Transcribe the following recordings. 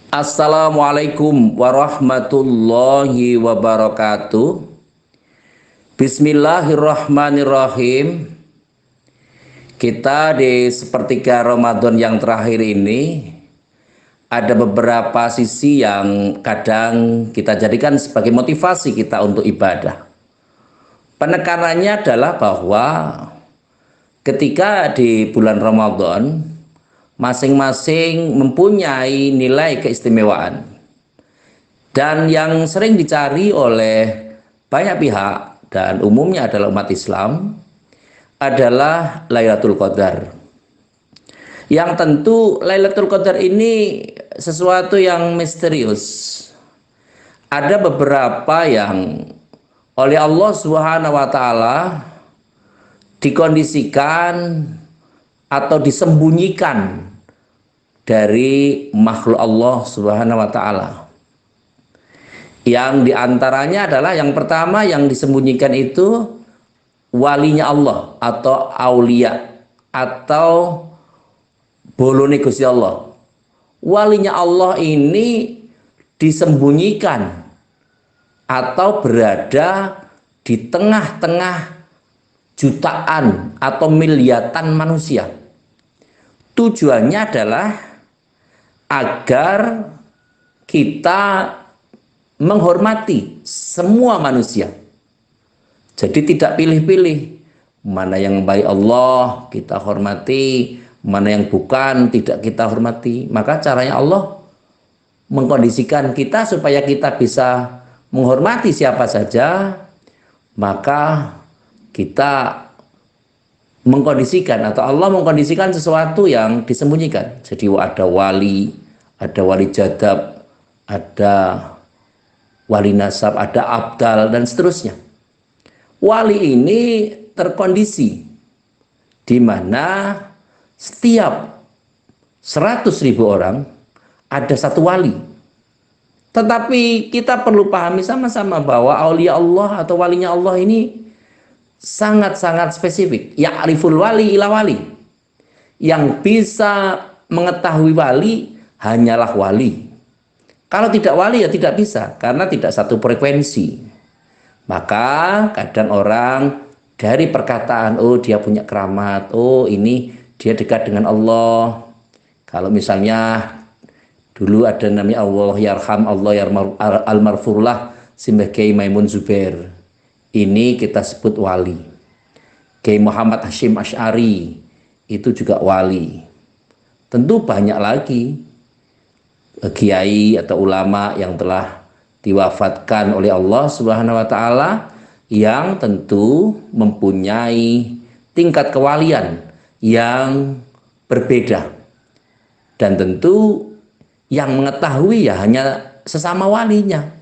Assalamualaikum warahmatullahi wabarakatuh. Bismillahirrahmanirrahim. Kita di sepertiga Ramadan yang terakhir ini ada beberapa sisi yang kadang kita jadikan sebagai motivasi kita untuk ibadah. Penekanannya adalah bahwa ketika di bulan Ramadan masing-masing mempunyai nilai keistimewaan, dan yang sering dicari oleh banyak pihak dan umumnya adalah umat Islam adalah Lailatul Qadar. Yang tentu Lailatul Qadar ini sesuatu yang misterius. Ada beberapa yang oleh Allah Subhanahu wa taala dikondisikan atau disembunyikan dari makhluk Allah Subhanahu wa taala. Yang diantaranya adalah yang pertama yang disembunyikan itu walinya Allah atau aulia atau bolone Gusti Allah. Walinya Allah ini disembunyikan atau berada di tengah-tengah jutaan atau miliatan manusia. Tujuannya adalah agar kita menghormati semua manusia. Jadi tidak pilih-pilih, mana yang baik Allah kita hormati, mana yang bukan tidak kita hormati. Maka caranya Allah mengkondisikan kita supaya kita bisa menghormati siapa saja. Maka kita mengkondisikan atau Allah mengkondisikan sesuatu yang disembunyikan. Jadi ada wali jadab, ada wali nasab, ada abdal, dan seterusnya. Wali ini terkondisi di mana setiap 100.000 orang ada satu wali. Tetapi kita perlu pahami sama-sama bahwa aulia Allah atau walinya Allah ini sangat-sangat spesifik. Ya'riful wali ila wali. Yang bisa mengetahui wali hanyalah wali. Kalau tidak wali ya tidak bisa, karena tidak satu frekuensi. Maka kadang orang dari perkataan, oh dia punya keramat, oh ini dia dekat dengan Allah. Kalau misalnya dulu ada namanya Allah yarham, Allah almarfurlah simbah Kiai Maimun Zubair. Ini kita sebut wali. Kiai Muhammad Hashim Asy'ari itu juga wali. Tentu banyak lagi kiai atau ulama yang telah diwafatkan oleh Allah Subhanahu wa taala yang tentu mempunyai tingkat kewalian yang berbeda. Dan tentu yang mengetahui ya hanya sesama walinya.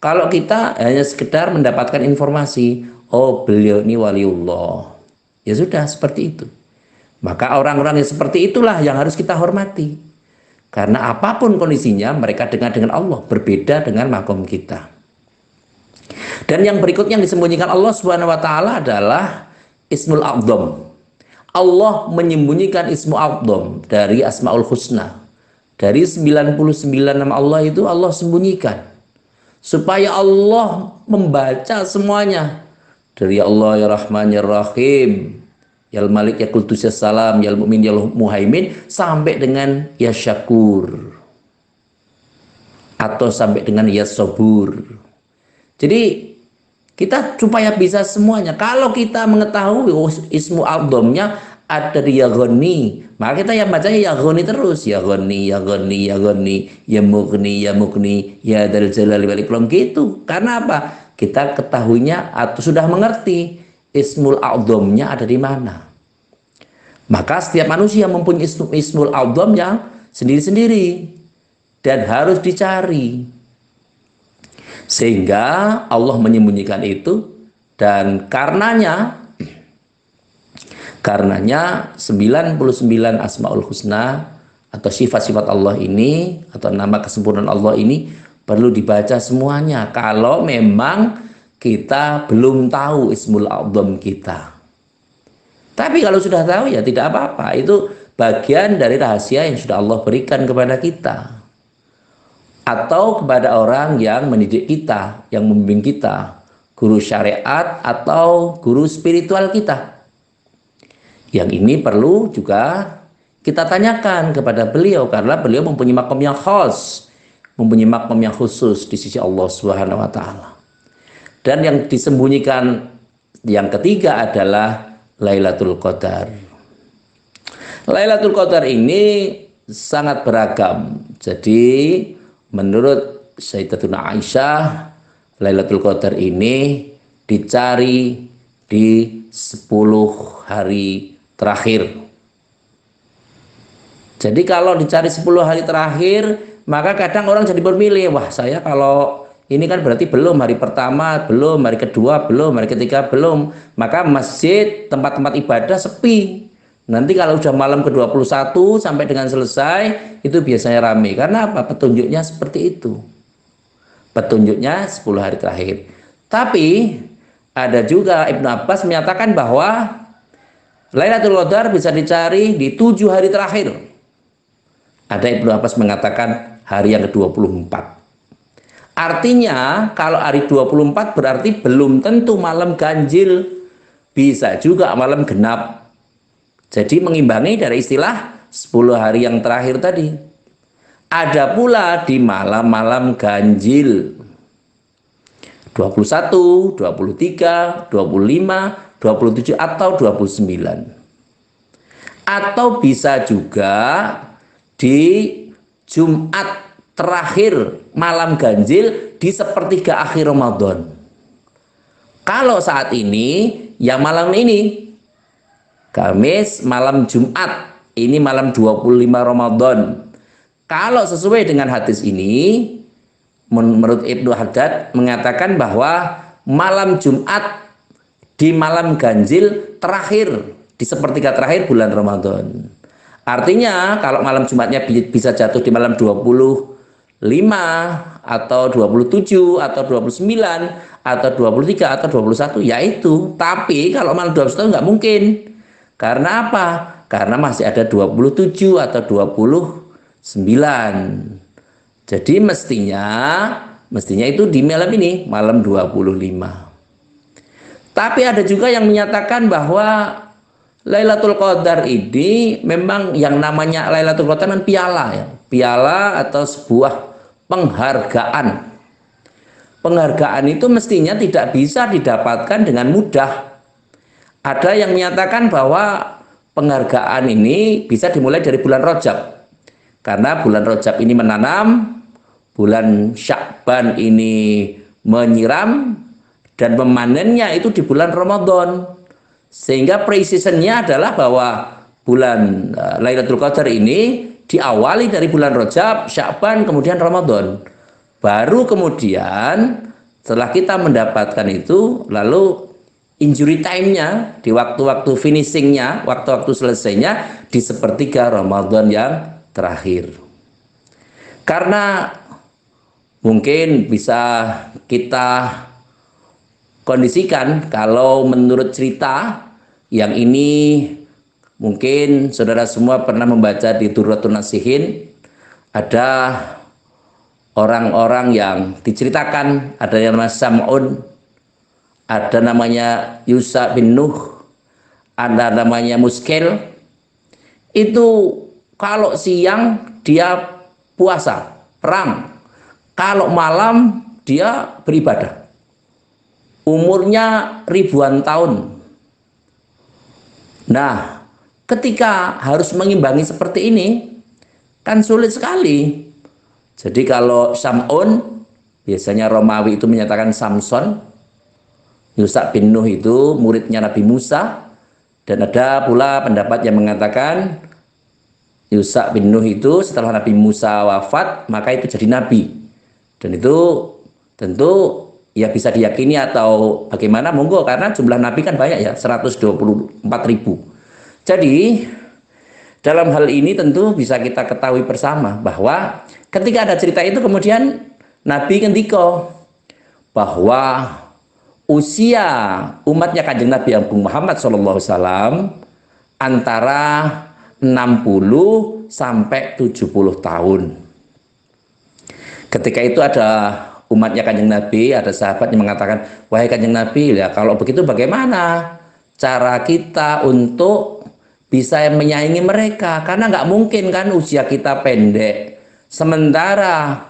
Kalau kita hanya sekedar mendapatkan informasi, oh beliau ini waliullah, ya sudah seperti itu. Maka orang-orang yang seperti itulah yang harus kita hormati. Karena apapun kondisinya, mereka dengan Allah, berbeda dengan makom kita. Dan yang berikutnya yang disembunyikan Allah Subhanahu wa taala adalah Ismul A'dzam. Allah menyembunyikan Ismul A'dzam dari Asmaul Husna. Dari 99 nama Allah itu Allah sembunyikan. Supaya Allah membaca semuanya. Dari Allah ya Rahman ya Rahim, ya Malik ya Qudus ya Salam, ya Mu'min ya Muhaimin, sampai dengan ya Syakur. Atau sampai dengan ya Sabur. Jadi kita supaya bisa semuanya. Kalau kita mengetahui Ismu A'dzamnya ada di ya Ghani, maka kita yang bacanya ya Ghani terus, ya Ghani, ya Ghani, ya Ghani, ya Mughni, ya Mughni, ya Dzal Jalali wal Ikram gitu. Karena apa? Kita ketahuinya atau sudah mengerti Ismul A'dzamnya ada di mana. Maka setiap manusia mempunyai Ismul A'dzam yang sendiri-sendiri dan harus dicari. Sehingga Allah menyembunyikan itu, dan karenanya 99 Asmaul Husna atau sifat-sifat Allah ini atau nama kesempurnaan Allah ini perlu dibaca semuanya kalau memang kita belum tahu Ismul A'dzam kita. Tapi kalau sudah tahu ya tidak apa-apa, itu bagian dari rahasia yang sudah Allah berikan kepada kita. atau kepada orang yang mendidik kita, yang membimbing kita, guru syariat atau guru spiritual kita. Yang ini perlu juga kita tanyakan kepada beliau, karena beliau mempunyai makom yang khas, mempunyai makom yang khusus di sisi Allah Subhanahu wa taala. Dan yang disembunyikan yang ketiga adalah Lailatul Qadar. Lailatul Qadar ini sangat beragam. Jadi menurut Sayyidatuna Aisyah, Lailatul Qadar ini dicari di 10 hari terakhir. Jadi kalau dicari 10 hari terakhir, maka kadang orang jadi bermilih, wah saya kalau ini kan berarti belum hari pertama, belum hari kedua, belum hari ketiga, belum. Maka masjid, tempat-tempat ibadah sepi. Nanti kalau udah malam ke-21 sampai dengan selesai, itu biasanya ramai. Karena apa? Petunjuknya seperti itu. Petunjuknya 10 hari terakhir. Tapi ada juga Ibnu Abbas menyatakan bahwa Lailatul Qadar bisa dicari di 7 hari terakhir. Ada Ibnu Abbas mengatakan hari yang ke-24. Artinya kalau hari 24 berarti belum tentu malam ganjil, bisa juga malam genap. Jadi mengimbangi dari istilah 10 hari yang terakhir tadi. Ada pula di malam-malam ganjil 21, 23, 25, 27 atau 29. Atau bisa juga di Jumat terakhir malam ganjil di sepertiga akhir Ramadan. Kalau saat ini, ya malam ini, Kamis, malam Jumat, ini malam 25 Ramadan. Kalau sesuai dengan hadis ini, menurut Ibnu Haddad mengatakan bahwa malam Jumat di malam ganjil terakhir, di sepertiga terakhir bulan Ramadan. Artinya kalau malam Jumatnya bisa jatuh di malam 25 atau 27 atau 29 atau 23 atau 21, yaitu. Tapi kalau malam 21 nggak mungkin. Karena apa? Karena masih ada 27 atau 29. Jadi mestinya itu di malam ini, malam 25. Tapi ada juga yang menyatakan bahwa Lailatul Qadar ini memang yang namanya Lailatul Qadar kan piala ya. Piala atau sebuah penghargaan. Penghargaan itu mestinya tidak bisa didapatkan dengan mudah. Ada yang menyatakan bahwa penghargaan ini bisa dimulai dari bulan Rajab. Karena bulan Rajab ini menanam, bulan Sya'ban ini menyiram, dan memanennya itu di bulan Ramadan. Sehingga precisionnya adalah bahwa bulan Lailatul Qadar ini diawali dari bulan Rajab, Sya'ban, kemudian Ramadan. Baru kemudian setelah kita mendapatkan itu, lalu injury time-nya, di waktu-waktu finishing-nya, waktu-waktu selesainya di sepertiga Ramadan yang terakhir. Karena mungkin bisa kita kondisikan kalau menurut cerita yang ini, mungkin saudara semua pernah membaca di Durratun Nasihin, ada orang-orang yang diceritakan, ada yang namanya Sam'un, ada namanya Yusa bin Nuh, ada namanya Muskil. Itu kalau siang dia puasa, perang. Kalau malam dia beribadah. Umurnya ribuan tahun. Nah, ketika harus mengimbangi seperti ini, kan sulit sekali. Jadi kalau Sam'un, biasanya Romawi itu menyatakan Samson. Yusa bin Nuh itu muridnya Nabi Musa. Dan ada pula pendapat yang mengatakan Yusa bin Nuh itu setelah Nabi Musa wafat, maka itu jadi nabi. Dan itu tentu ya bisa diyakini atau bagaimana, monggo, karena jumlah nabi kan banyak ya, 124.000. Jadi dalam hal ini tentu bisa kita ketahui bersama bahwa ketika ada cerita itu kemudian Nabi ngendika bahwa usia umatnya Kanjeng Nabi Agung Muhammad SAW antara 60 sampai 70 tahun. Ketika itu ada umatnya Kanjeng Nabi, ada sahabat yang mengatakan, wahai Kanjeng Nabi, ya kalau begitu bagaimana cara kita untuk bisa menyaingi mereka? Karena nggak mungkin kan usia kita pendek. Sementara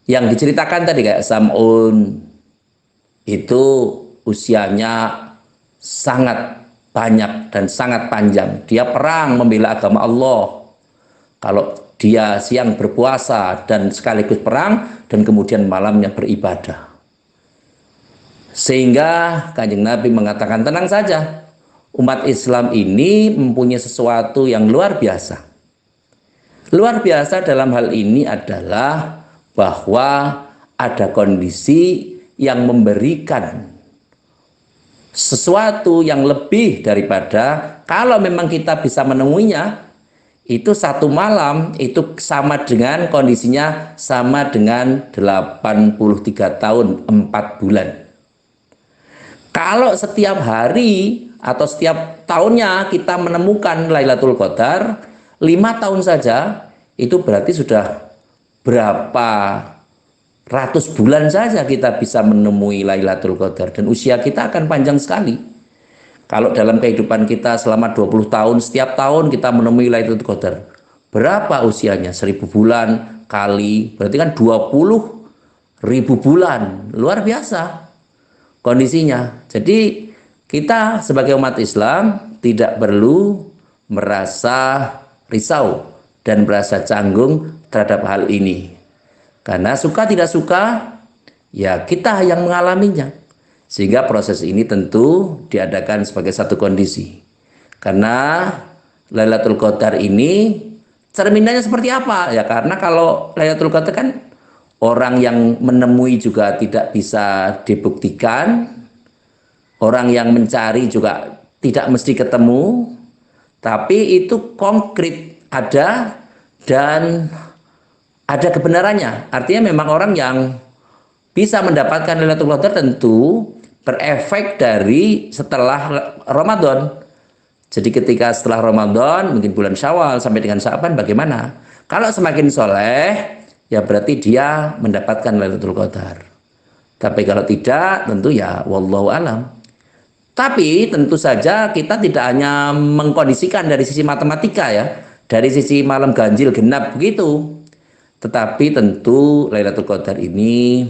yang diceritakan tadi kayak Sam'un itu usianya sangat banyak dan sangat panjang. Dia perang membela agama Allah. Kalau dia siang berpuasa dan sekaligus perang dan kemudian malamnya beribadah. Sehingga Kanjeng Nabi mengatakan, tenang saja, umat Islam ini mempunyai sesuatu yang luar biasa. Luar biasa dalam hal ini adalah bahwa ada kondisi yang memberikan sesuatu yang lebih daripada kalau memang kita bisa menemuinya, itu satu malam itu sama dengan kondisinya sama dengan 83 tahun 4 bulan. Kalau setiap hari atau setiap tahunnya kita menemukan Lailatul Qadar 5 tahun saja, itu berarti sudah berapa ratus bulan saja kita bisa menemui Lailatul Qadar, dan usia kita akan panjang sekali. Kalau dalam kehidupan kita selama 20 tahun, setiap tahun kita menemui Lailatul Qadar, berapa usianya? 1000 bulan kali, berarti kan 20.000 bulan. Luar biasa kondisinya. Jadi kita sebagai umat Islam tidak perlu merasa risau dan merasa canggung terhadap hal ini. Karena suka tidak suka, ya kita yang mengalaminya. Sehingga proses ini tentu diadakan sebagai satu kondisi. Karena Lailatul Qadar ini cerminannya seperti apa? Ya karena kalau Lailatul Qadar kan orang yang menemui juga tidak bisa dibuktikan. Orang yang mencari juga tidak mesti ketemu. Tapi itu konkret ada dan ada kebenarannya. Artinya memang orang yang bisa mendapatkan Lailatul Qadar tentu berefek dari setelah Ramadan. Jadi ketika setelah Ramadan, mungkin bulan Syawal sampai dengan Sya'ban, bagaimana? Kalau semakin soleh, ya berarti dia mendapatkan Lailatul Qadar. Tapi kalau tidak, tentu ya wallahu alam. Tapi tentu saja kita tidak hanya mengkondisikan dari sisi matematika ya, dari sisi malam ganjil genap begitu. Tetapi tentu Lailatul Qadar ini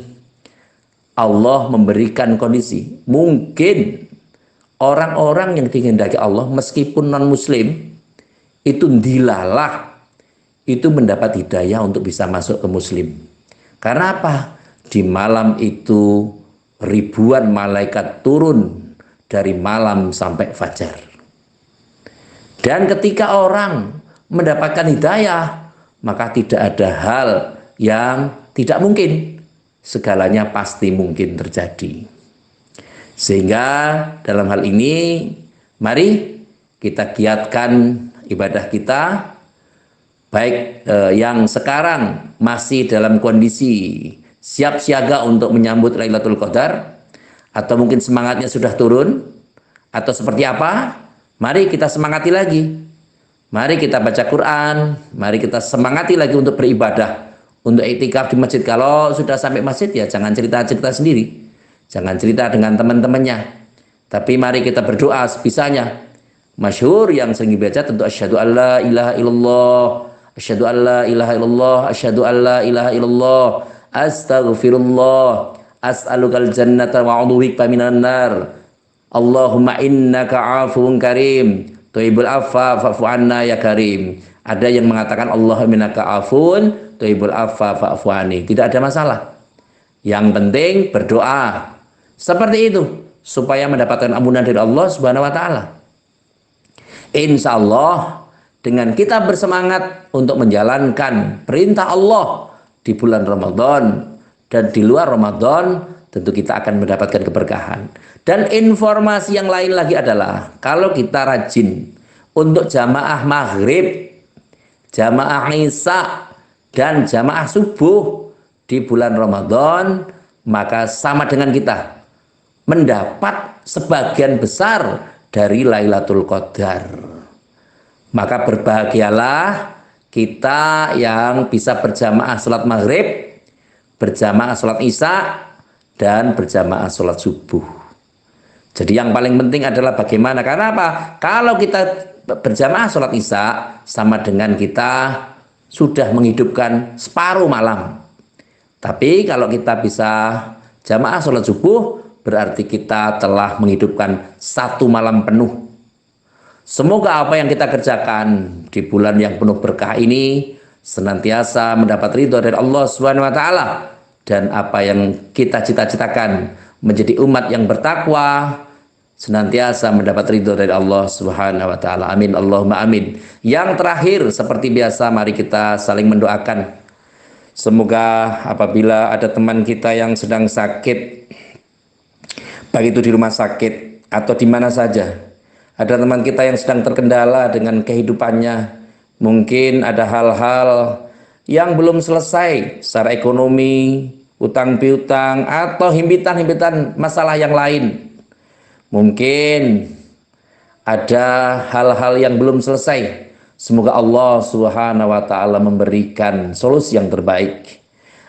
Allah memberikan kondisi. Mungkin orang-orang yang dikehendaki Allah meskipun non muslim itu dilalah itu mendapat hidayah untuk bisa masuk ke muslim. Karena apa? Di malam itu ribuan malaikat turun dari malam sampai fajar. Dan ketika orang mendapatkan hidayah, maka tidak ada hal yang tidak mungkin. Segalanya pasti mungkin terjadi. Sehingga dalam hal ini, mari kita giatkan ibadah kita, baik yang sekarang masih dalam kondisi siap siaga untuk menyambut Lailatul Qadar, atau mungkin semangatnya sudah turun, atau seperti apa, mari kita semangati lagi. Mari kita baca Quran, mari kita semangati lagi untuk beribadah, untuk iktikaf di masjid. Kalau sudah sampai masjid ya jangan cerita-cerita sendiri, jangan cerita dengan teman-temannya, tapi mari kita berdoa sebisanya. Masyhur yang sering dibaca tentu asyhadu alla ilaha illallah, asyhadu alla ilaha illallah, asyhadu alla ilaha illallah, astaghfirullah, as'alukal jannata wa a'udzubika minan nar, Allahumma innaka 'afuwun karim tuhibbul afwa fa'fu anna ya karim. Ada yang mengatakan Allahumma innaka 'afuwun tuhibbul afwa fa'fu anni. Tidak ada masalah. Yang penting berdoa seperti itu supaya mendapatkan ampunan dari Allah Subhanahu wa taala. Insya Allah dengan kita bersemangat untuk menjalankan perintah Allah di bulan Ramadan dan di luar Ramadan, tentu kita akan mendapatkan keberkahan. Dan informasi yang lain lagi adalah kalau kita rajin untuk jamaah maghrib, jamaah isya, dan jamaah subuh di bulan Ramadan, maka sama dengan kita mendapat sebagian besar dari Lailatul Qadar. Maka berbahagialah kita yang bisa berjamaah salat maghrib berjamaah sholat isya dan berjamaah sholat subuh. Jadi yang paling penting adalah bagaimana, karena apa? Kalau kita berjamaah sholat isya sama dengan kita sudah menghidupkan separuh malam. Tapi kalau kita bisa jamaah sholat subuh, berarti kita telah menghidupkan satu malam penuh. Semoga apa yang kita kerjakan di bulan yang penuh berkah ini senantiasa mendapat ridho dari Allah Subhanahu wa taala, dan apa yang kita cita-citakan menjadi umat yang bertakwa senantiasa mendapat ridho dari Allah Subhanahu wa taala. Amin Allahumma amin. Yang terakhir, seperti biasa, mari kita saling mendoakan. Semoga apabila ada teman kita yang sedang sakit, baik itu di rumah sakit atau di mana saja, ada teman kita yang sedang terkendala dengan kehidupannya, mungkin ada hal-hal yang belum selesai secara ekonomi, utang piutang, atau himpitan-himpitan masalah yang lain. Mungkin ada hal-hal yang belum selesai. Semoga Allah Subhanahu wa taala memberikan solusi yang terbaik.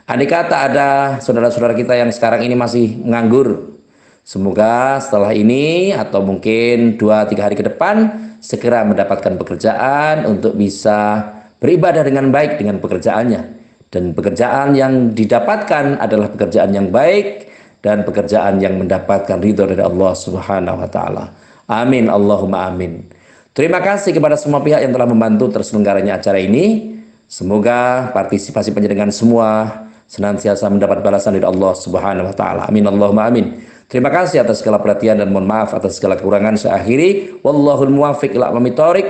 Andai kata ada saudara-saudara kita yang sekarang ini masih menganggur, semoga setelah ini atau mungkin 2-3 hari ke depan segera mendapatkan pekerjaan untuk bisa beribadah dengan baik dengan pekerjaannya. Dan pekerjaan yang didapatkan adalah pekerjaan yang baik dan pekerjaan yang mendapatkan ridho dari Allah Subhanahu wa taala. Amin Allahumma amin. Terima kasih kepada semua pihak yang telah membantu terselenggaranya acara ini. Semoga partisipasi penjaringan semua senantiasa mendapat balasan dari Allah Subhanahu wa taala. Amin Allahumma amin. Terima kasih atas segala perhatian dan mohon maaf atas segala kekurangan. Saya akhiri, wallahul muwaffiq ila aqwamit thoriq.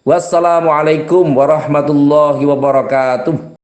Wassalamualaikum warahmatullahi wabarakatuh.